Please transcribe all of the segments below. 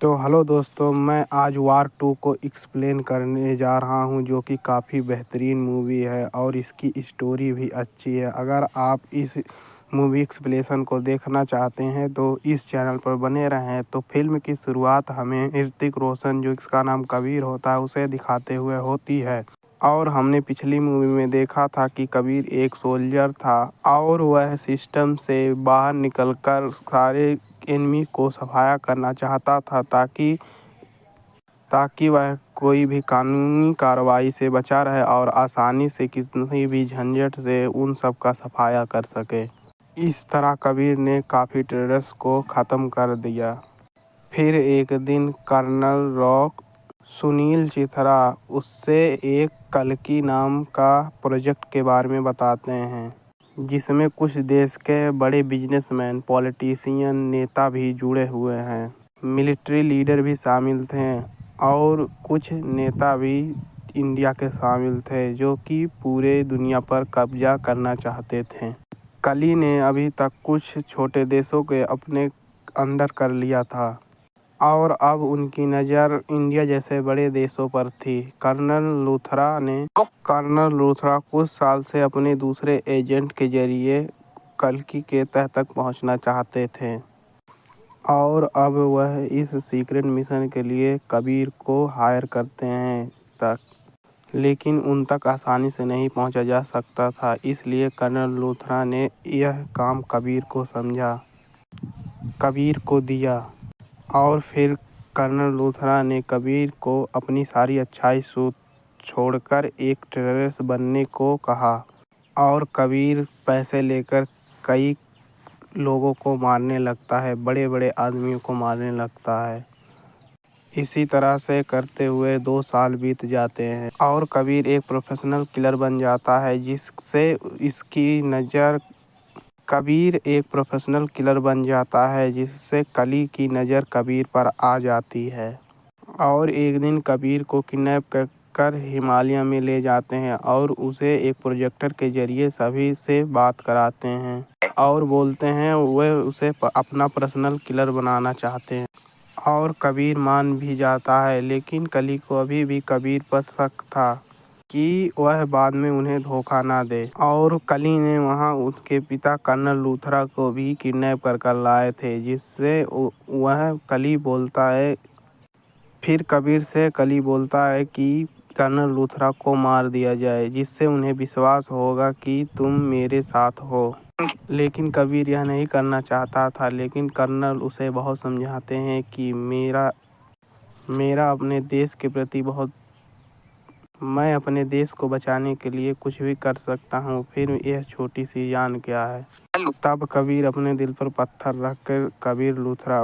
तो हेलो दोस्तों, मैं आज वार 2 को एक्सप्लेन करने जा रहा हूं, जो कि काफ़ी बेहतरीन मूवी है और इसकी स्टोरी भी अच्छी है। अगर आप इस मूवी एक्सप्लेनेशन को देखना चाहते हैं तो इस चैनल पर बने रहें। तो फिल्म की शुरुआत हमें ऋतिक रोशन, जो इसका नाम कबीर होता है, उसे दिखाते हुए होती है। और हमने पिछली मूवी में देखा था कि कबीर एक सोल्जर था और वह सिस्टम से बाहर निकलकर सारे एनिमी को सफाया करना चाहता था ताकि वह कोई भी कानूनी कार्रवाई से बचा रहे और आसानी से किसी भी झंझट से उन सब का सफाया कर सके। इस तरह कबीर ने काफ़ी टेररिस्ट को ख़त्म कर दिया। फिर एक दिन कर्नल रॉक सुनील चिथरा उससे एक कल्कि नाम का प्रोजेक्ट के बारे में बताते हैं, जिसमें कुछ देश के बड़े बिजनेसमैन, पॉलिटिशियन, नेता भी जुड़े हुए हैं। मिलिट्री लीडर भी शामिल थे और कुछ नेता भी इंडिया के शामिल थे, जो कि पूरे दुनिया पर कब्जा करना चाहते थे। कली ने अभी तक कुछ छोटे देशों के अपने अंडर कर लिया था और अब उनकी नज़र इंडिया जैसे बड़े देशों पर थी। कर्नल लूथरा कुछ साल से अपने दूसरे एजेंट के जरिए कल्कि के तह तक पहुंचना चाहते थे और अब वह इस सीक्रेट मिशन के लिए कबीर को हायर करते हैं, लेकिन उन तक आसानी से नहीं पहुंचा जा सकता था। इसलिए कर्नल लूथरा ने यह काम कबीर को दिया और फिर कर्नल लूथरा ने कबीर को अपनी सारी अच्छाई छोड़कर एक टेररिस्ट बनने को कहा और कबीर पैसे लेकर कई लोगों को मारने लगता है, बड़े बड़े आदमियों को मारने लगता है। इसी तरह से करते हुए 2 साल बीत जाते हैं और कबीर एक प्रोफेशनल किलर बन जाता है, जिससे कली की नज़र कबीर पर आ जाती है और एक दिन कबीर को किडनैप कर हिमालय में ले जाते हैं और उसे एक प्रोजेक्टर के जरिए सभी से बात कराते हैं और बोलते हैं वे उसे अपना पर्सनल किलर बनाना चाहते हैं और कबीर मान भी जाता है। लेकिन कली को अभी भी कबीर पर शक था कि वह बाद में उन्हें धोखा ना दे और कली ने वहां उसके पिता कर्नल लूथरा को भी किडनैप कर लाए थे, जिससे वह फिर कबीर से कली बोलता है कि कर्नल लूथरा को मार दिया जाए, जिससे उन्हें विश्वास होगा कि तुम मेरे साथ हो। लेकिन कबीर यह नहीं करना चाहता था, लेकिन कर्नल उसे बहुत समझाते हैं कि मैं अपने देश को बचाने के लिए कुछ भी कर सकता हूँ, फिर यह छोटी सी जान क्या है। तब कबीर अपने दिल पर पत्थर रखकर कर्नल लूथरा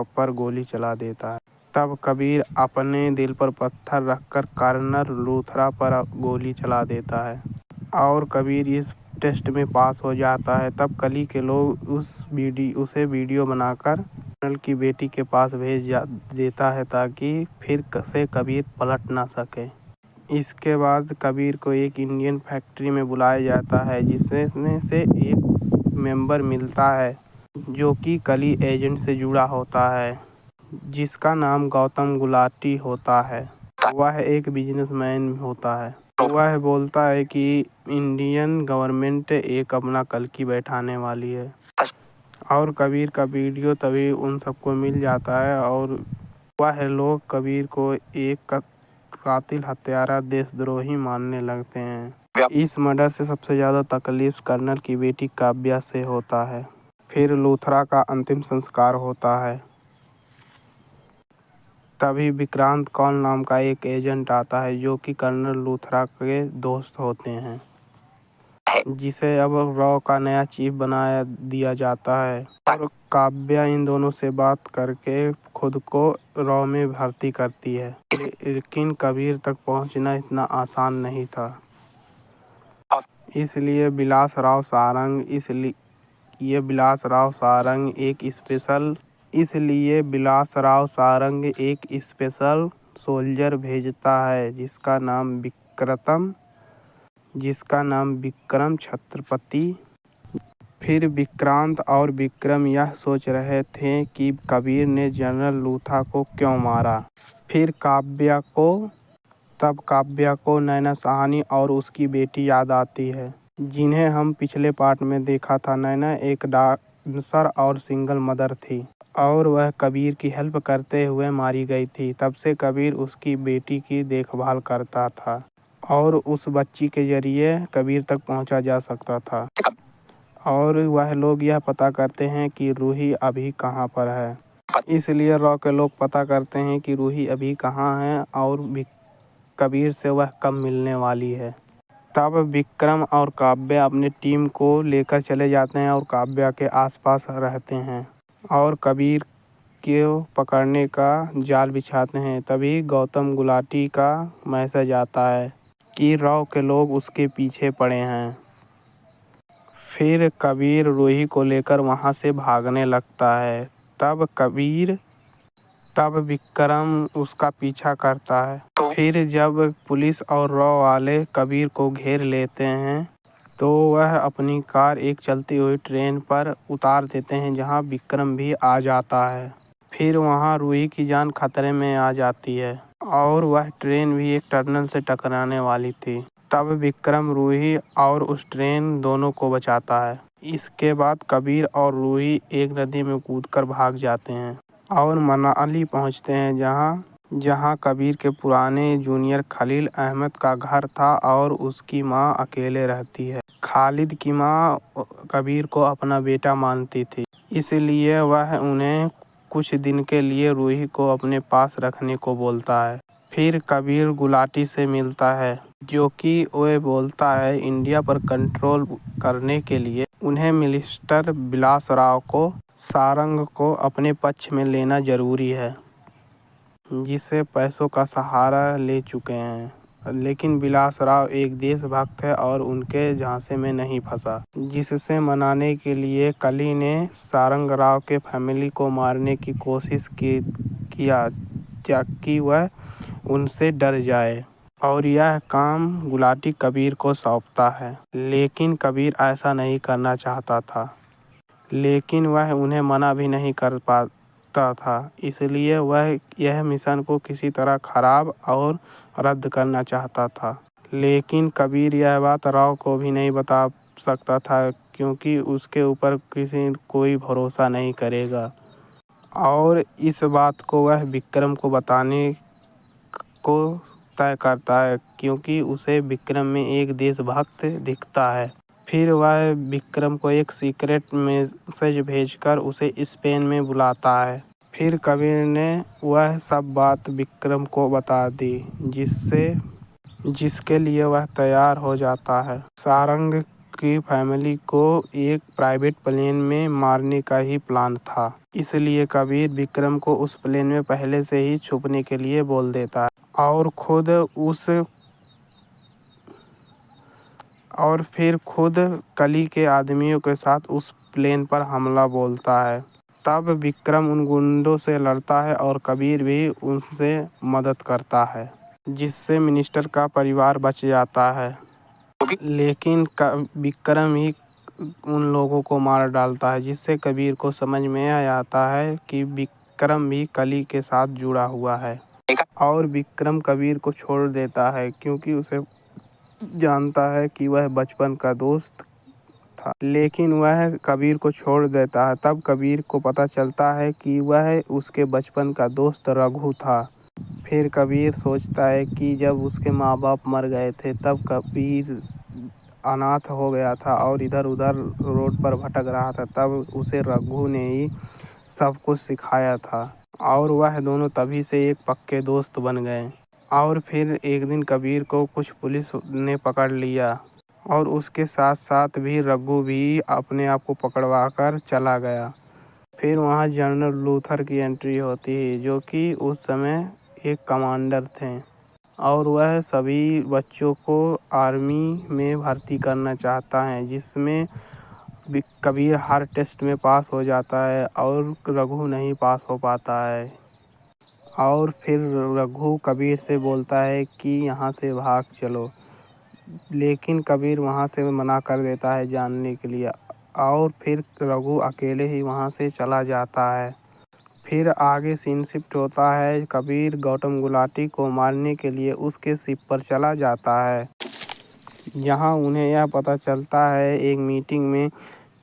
पर गोली चला देता है और कबीर इस टेस्ट में पास हो जाता है। तब कली के लोग उसे वीडियो बनाकर कर्नल की बेटी के पास भेज देता है ताकि फिर से कबीर पलट ना सके। इसके बाद कबीर को एक इंडियन फैक्ट्री में बुलाया जाता है, जिसमें से एक मेंबर मिलता है जो कि कली एजेंट से जुड़ा होता है, जिसका नाम गौतम गुलाटी होता है। वह एक बिजनेसमैन होता है। वह बोलता है कि इंडियन गवर्नमेंट एक अपना कल्कि बैठाने वाली है और कबीर का वीडियो तभी उन सबको मिल जाता है और वह लोग कबीर को एक कातिल, हत्यारा, देशद्रोही मानने लगते हैं। इस मर्डर से सबसे ज़्यादा तकलीफ कर्नल की बेटी काव्या से होता है। फिर लूथरा का अंतिम संस्कार होता है। तभी विक्रांत कौल नाम का एक एजेंट आता है, जो कि कर्नल लूथरा के दोस्त होते हैं, जिसे अब रॉ का नया चीफ बना दिया जाता है और काव्या इन दोनों से बात करके खुद को रॉ में भर्ती करती है। लेकिन कबीर तक पहुंचना इतना आसान नहीं था, इसलिए बिलास राव सारंग एक स्पेशल सोल्जर भेजता है, जिसका नाम विक्रम छत्रपति फिर विक्रांत और विक्रम यह सोच रहे थे कि कबीर ने जनरल लूथा को क्यों मारा। फिर काव्या को नैना साहनी और उसकी बेटी याद आती है, जिन्हें हम पिछले पार्ट में देखा था। नैना एक डांसर और सिंगल मदर थी और वह कबीर की हेल्प करते हुए मारी गई थी। तब से कबीर उसकी बेटी की देखभाल करता था और उस बच्ची के जरिए कबीर तक पहुंचा जा सकता था। और वह लोग यह पता करते हैं कि रूही अभी कहाँ पर है। इसलिए रॉ के लोग पता करते हैं कि रूही अभी कहाँ है और कबीर से वह कब मिलने वाली है। तब विक्रम और काव्या अपनी टीम को लेकर चले जाते हैं और काव्या के आसपास रहते हैं और कबीर को पकड़ने का जाल बिछाते हैं। तभी गौतम गुलाटी का मैसेज आता है कि रॉ के लोग उसके पीछे पड़े हैं। फिर कबीर रूही को लेकर वहां से भागने लगता है। तब विक्रम उसका पीछा करता है। फिर जब पुलिस और रॉ वाले कबीर को घेर लेते हैं तो वह अपनी कार एक चलती हुई ट्रेन पर उतार देते हैं, जहां विक्रम भी आ जाता है। फिर वहां रूही की जान खतरे में आ जाती है और वह ट्रेन भी एक टनल से टकराने वाली थी। तब विक्रम रूही और उस ट्रेन दोनों को बचाता है। इसके बाद कबीर और रूही एक नदी में कूदकर भाग जाते हैं और मनाली पहुंचते हैं, जहां कबीर के पुराने जूनियर खलील अहमद का घर था और उसकी मां अकेले रहती है। खालिद की मां कबीर को अपना बेटा मानती थी, इसलिए वह उन्हें कुछ दिन के लिए रूही को अपने पास रखने को बोलता है। फिर कबीर गुलाटी से मिलता है, जो कि वह बोलता है इंडिया पर कंट्रोल करने के लिए उन्हें मिस्टर बिलास राव को सारंग को अपने पक्ष में लेना जरूरी है, जिसे पैसों का सहारा ले चुके हैं। लेकिन बिलास राव एक देशभक्त है और उनके झांसे में नहीं फंसा, जिससे मनाने के लिए कली ने सारंग राव के फैमिली को मारने की कोशिश किया ताकि वह उनसे डर जाए और यह काम गुलाटी कबीर को सौंपता है। लेकिन कबीर ऐसा नहीं करना चाहता था, लेकिन वह उन्हें मना भी नहीं कर पाता था, इसलिए वह यह मिशन को किसी तरह खराब और रद्द करना चाहता था। लेकिन कबीर यह बात राव को भी नहीं बता सकता था, क्योंकि उसके ऊपर कोई भरोसा नहीं करेगा और इस बात को वह विक्रम को बताने को तय करता है, क्योंकि उसे विक्रम में एक देशभक्त दिखता है। फिर वह विक्रम को एक सीक्रेट मैसेज भेजकर उसे स्पेन में बुलाता है। फिर कबीर ने वह सब बात विक्रम को बता दी, जिसके लिए वह तैयार हो जाता है। सारंग की फैमिली को एक प्राइवेट प्लेन में मारने का ही प्लान था, इसलिए कबीर विक्रम को उस प्लेन में पहले से ही छुपने के लिए बोल देता है और फिर खुद कली के आदमियों के साथ उस प्लेन पर हमला बोलता है। तब विक्रम उन गुंडों से लड़ता है और कबीर भी उनसे मदद करता है, जिससे मिनिस्टर का परिवार बच जाता है। लेकिन विक्रम ही उन लोगों को मार डालता है, जिससे कबीर को समझ में आ जाता है कि विक्रम भी कली के साथ जुड़ा हुआ है और विक्रम कबीर को छोड़ देता है, क्योंकि उसे जानता है कि वह बचपन का दोस्त था। लेकिन वह कबीर को छोड़ देता है। तब कबीर को पता चलता है कि वह उसके बचपन का दोस्त रघु था। फिर कबीर सोचता है कि जब उसके माँ बाप मर गए थे तब कबीर अनाथ हो गया था और इधर उधर रोड पर भटक रहा था। तब उसे रघु ने ही सब कुछ सिखाया था और वह दोनों तभी से एक पक्के दोस्त बन गए। और फिर एक दिन कबीर को कुछ पुलिस ने पकड़ लिया और उसके साथ साथ भी रघु भी अपने आप को पकड़वा कर चला गया। फिर वहाँ जनरल लूथर की एंट्री होती है, जो कि उस समय एक कमांडर थे और वह सभी बच्चों को आर्मी में भर्ती करना चाहता है, जिसमें कबीर हर टेस्ट में पास हो जाता है और रघु नहीं पास हो पाता है। और फिर रघु कबीर से बोलता है कि यहाँ से भाग चलो, लेकिन कबीर वहाँ से मना कर देता है जानने के लिए। और फिर रघु अकेले ही वहाँ से चला जाता है। फिर आगे सीन शिफ्ट होता है, कबीर गौतम गुलाटी को मारने के लिए उसके शिप पर चला जाता है। यहाँ उन्हें यह पता चलता है एक मीटिंग में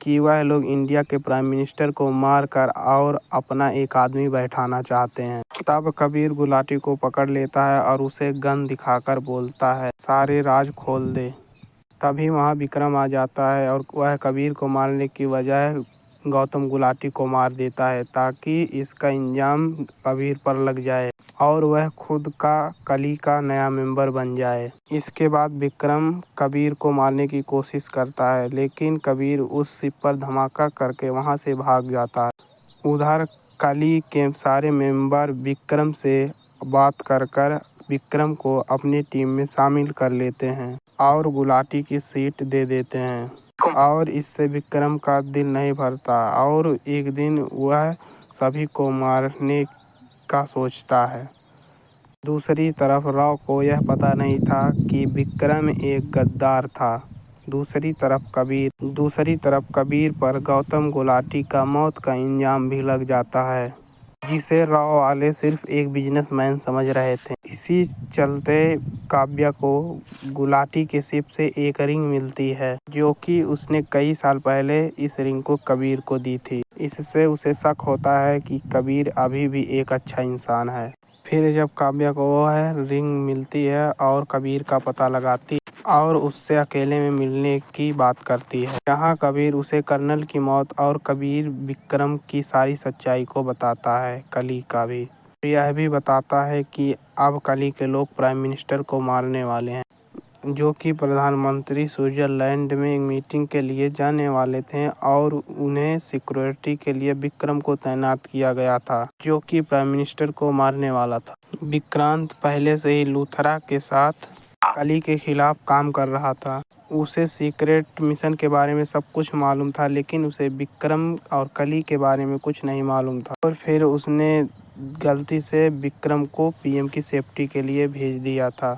कि वह लोग इंडिया के प्राइम मिनिस्टर को मारकर और अपना एक आदमी बैठाना चाहते हैं। तब कबीर गुलाटी को पकड़ लेता है और उसे गन दिखाकर बोलता है, सारे राज खोल दे। तभी वहाँ विक्रम आ जाता है और वह कबीर को मारने की बजाय गौतम गुलाटी को मार देता है ताकि इसका इंजाम कबीर पर लग जाए और वह खुद का कली का नया मेंबर बन जाए। इसके बाद विक्रम कबीर को मारने की कोशिश करता है, लेकिन कबीर उस शिप पर धमाका करके वहां से भाग जाता है। उधर कली के सारे मेंबर विक्रम से बात कर विक्रम को अपनी टीम में शामिल कर लेते हैं और गुलाटी की सीट दे देते हैं, और इससे विक्रम का दिल नहीं भरता और एक दिन वह सभी को मारने का सोचता है। दूसरी तरफ राव को यह पता नहीं था कि विक्रम एक गद्दार था। दूसरी तरफ कबीर पर गौतम गुलाटी का मौत का इंजाम भी लग जाता है, जिसे राव वाले सिर्फ एक बिजनेसमैन समझ रहे थे। इसी चलते काव्या को गुलाटी के शिप से एक रिंग मिलती है, जो कि उसने कई साल पहले इस रिंग को कबीर को दी थी। इससे उसे शक होता है कि कबीर अभी भी एक अच्छा इंसान है। फिर जब काव्या को वह रिंग मिलती है और कबीर का पता लगाती और उससे अकेले में मिलने की बात करती है, जहाँ कबीर उसे कर्नल की मौत और कबीर विक्रम की सारी सच्चाई को बताता है। कली का भी यह भी बताता है कि अब कली के लोग प्राइम मिनिस्टर को मारने वाले हैं, जो कि प्रधानमंत्री स्विट्जरलैंड में एक मीटिंग के लिए जाने वाले थे और उन्हें सिक्योरिटी के लिए विक्रम को तैनात किया गया था, जो कि प्राइम मिनिस्टर को मारने वाला था। विक्रांत पहले से ही लूथरा के साथ कली के खिलाफ काम कर रहा था। उसे सीक्रेट मिशन के बारे में सब कुछ मालूम था, लेकिन उसे विक्रम और कली के बारे में कुछ नहीं मालूम था। और फिर उसने गलती से विक्रम को पीएम की सेफ्टी के लिए भेज दिया था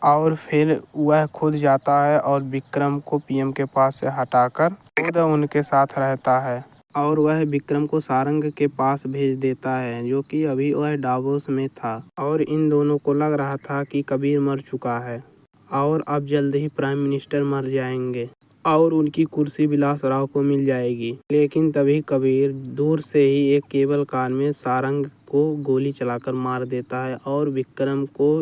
और फिर वह खुद जाता है और विक्रम को पीएम के पास से हटाकर खुद उनके साथ रहता है और वह विक्रम को सारंग के पास भेज देता है, जो कि अभी वह डावोस में था। और इन दोनों को लग रहा था कि कबीर मर चुका है और अब जल्द ही प्राइम मिनिस्टर मर जाएंगे और उनकी कुर्सी विलास राव को मिल जाएगी। लेकिन तभी कबीर दूर से ही एक केबल कार में सारंग को गोली चलाकर मार देता है और विक्रम को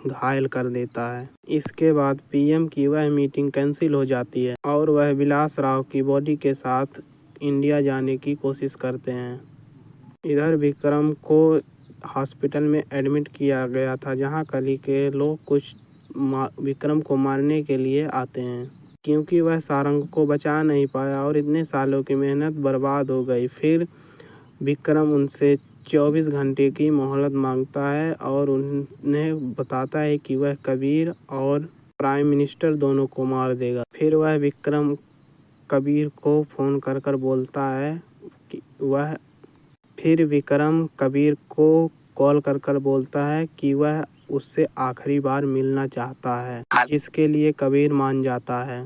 घायल कर देता है। इसके बाद पीएम की वह मीटिंग कैंसिल हो जाती है और वह विलास राव की बॉडी के साथ इंडिया जाने की कोशिश करते हैं। इधर विक्रम को हॉस्पिटल में एडमिट किया गया था, जहां कली के लोग कुछ विक्रम को मारने के लिए आते हैं, क्योंकि वह सारंग को बचा नहीं पाया और इतने सालों की मेहनत बर्बाद हो गई। फिर विक्रम उनसे 24 घंटे की मोहलत मांगता है और उन्हें बताता है कि वह कबीर और प्राइम मिनिस्टर दोनों को मार देगा। फिर वह विक्रम कबीर को फ़ोन कर बोलता है कि वह उससे आखिरी बार मिलना चाहता है, जिसके लिए कबीर मान जाता है।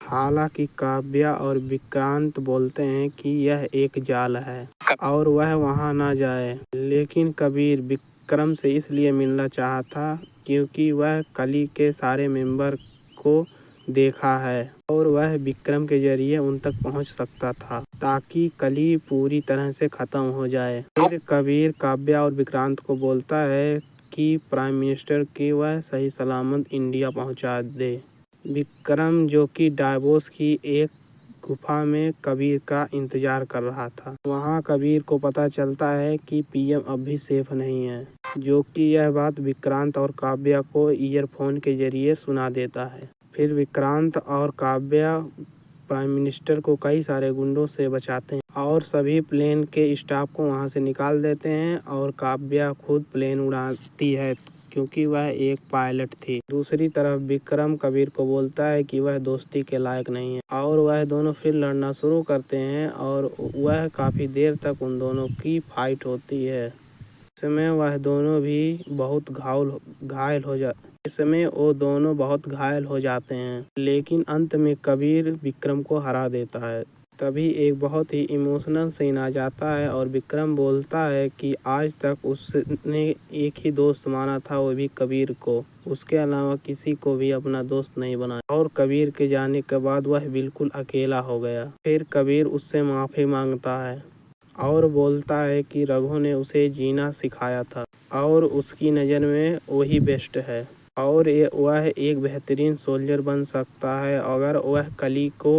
हालांकि काव्या और विक्रांत बोलते हैं कि यह एक जाल है और वह वहां ना जाए, लेकिन कबीर विक्रम से इसलिए मिलना चाहता क्योंकि वह कली के सारे मेंबर को देखा है और वह विक्रम के जरिए उन तक पहुंच सकता था ताकि कली पूरी तरह से खत्म हो जाए। फिर कबीर काव्या और विक्रांत को बोलता है कि प्राइम मिनिस्टर की वह सही सलामत इंडिया पहुंचा दे। विक्रम, जो कि डावोस की एक गुफा में कबीर का इंतजार कर रहा था, वहां कबीर को पता चलता है कि पीएम अब भी सेफ नहीं है, जो कि यह बात विक्रांत और काव्या को ईयरफोन के जरिए सुना देता है। फिर विक्रांत और काव्या प्राइम मिनिस्टर को कई सारे गुंडों से बचाते हैं और सभी प्लेन के स्टाफ को वहां से निकाल देते हैं और काव्या खुद प्लेन उड़ाती है क्योंकि वह एक पायलट थी। दूसरी तरफ विक्रम कबीर को बोलता है कि वह दोस्ती के लायक नहीं है और वह दोनों फिर लड़ना शुरू करते हैं और वह काफ़ी देर तक उन दोनों की फाइट होती है। इसमें वह दोनों भी बहुत घायल हो जाते इसमें वो दोनों बहुत घायल हो जाते हैं, लेकिन अंत में कबीर विक्रम को हरा देता है। तभी एक बहुत ही इमोशनल सीन आ जाता है और विक्रम बोलता है कि आज तक उसने एक ही दोस्त माना था, वो भी कबीर को, उसके अलावा किसी को भी अपना दोस्त नहीं बनाया। और कबीर के जाने के बाद वह बिल्कुल अकेला हो गया। फिर कबीर उससे माफ़ी मांगता है और बोलता है कि रघु ने उसे जीना सिखाया था और उसकी नज़र में वही बेस्ट है और वह एक बेहतरीन सोल्जर बन सकता है अगर वह कली को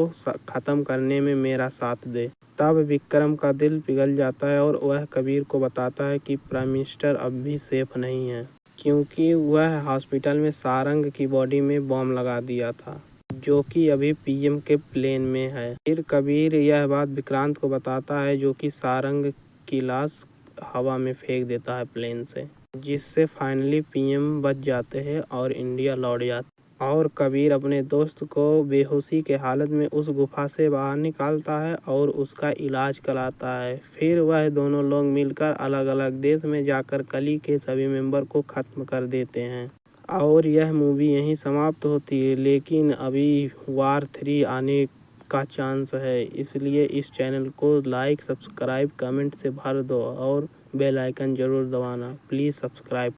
ख़त्म करने में मेरा साथ दे। तब विक्रम का दिल पिघल जाता है और वह कबीर को बताता है कि प्राइम मिनिस्टर अब भी सेफ नहीं है, क्योंकि वह हॉस्पिटल में सारंग की बॉडी में बॉम्ब लगा दिया था, जो कि अभी पीएम के प्लेन में है। फिर कबीर यह बात विक्रांत को बताता है, जो कि सारंग की लाश हवा में फेंक देता है प्लेन से, जिससे फाइनली पीएम बच जाते हैं और इंडिया लौट जाता है। और कबीर अपने दोस्त को बेहोशी के हालत में उस गुफा से बाहर निकालता है और उसका इलाज कराता है। फिर वह दोनों लोग मिलकर अलग अलग देश में जाकर कली के सभी मेंबर को ख़त्म कर देते हैं और यह मूवी यहीं समाप्त होती है। लेकिन अभी वार 3 आने का चांस है, इसलिए इस चैनल को लाइक, सब्सक्राइब, कमेंट से भर दो और बेल आइकन ज़रूर दबाना। Please subscribe.